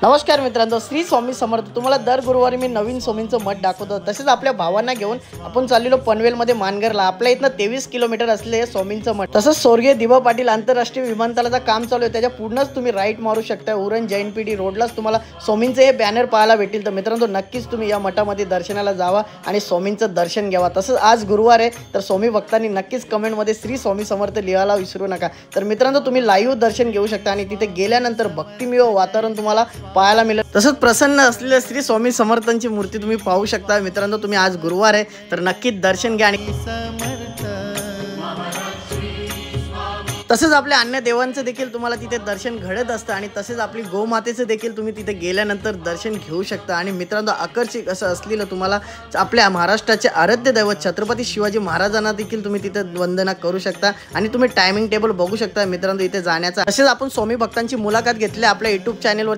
नमस्कार मित्रांनो, श्री स्वामी समर्थ। तुम्हाला दर गुरुवारी मी नवीन स्वामींचं मठ दाखवतो। तसेच आपल्या भावांना घेऊन आपण चाललेलो पनवेलमध्ये मानगरला। आपल्या इथनं 23 किलोमीटर असले स्वामींचं मठ। तसंच स्वर्गीय दिवा पाटील आंतरराष्ट्रीय विमानतळाचं काम चालू आहे, त्याच्या पुढनंच तुम्ही राईट मारू शकता। उरण जैन पीडी रोडलाच तुम्हाला स्वामींचे हे बॅनर पाहायला भेटतील। तर मित्रांनो, नक्कीच तुम्ही या मठामध्ये दर्शनाला जावा आणि स्वामींचं दर्शन घ्यावा। तसंच आज गुरुवार आहे, तर स्वामी भक्तांनी नक्कीच कमेंटमध्ये श्री स्वामी समर्थ लिहायला विसरू नका। तर मित्रांनो, तुम्ही लाईव्ह दर्शन घेऊ शकता आणि तिथे गेल्यानंतर भक्तिमय वातावरण तुम्हाला पाहायला मिळेल। तसंच प्रसन्न असलेल्या श्री स्वामी समर्थांची मूर्ती तुम्ही पाहू शकता। मित्रांनो, तुम्ही आज गुरुवार आहे तर नक्कीच दर्शन घ्या। आणि तसेच आपल्या अन्य देवांचं देखील तुम्हाला तिथे दर्शन घडत असतं आणि तसेच आपली गोमातेचं देखील तुम्ही तिथे गेल्यानंतर दर्शन घेऊ शकता। आणि मित्रांनो, आकर्षक असं असलेलं तुम्हाला आपल्या महाराष्ट्राचे आराध्य दैवत छत्रपती शिवाजी महाराजांना देखील तुम्ही तिथे वंदना करू शकता आणि तुम्ही टायमिंग टेबल बघू शकता मित्रांनो इथे जाण्याचा। तसेच आपण स्वामी भक्तांची मुलाखत घेतली आपल्या YouTube चॅनलवर।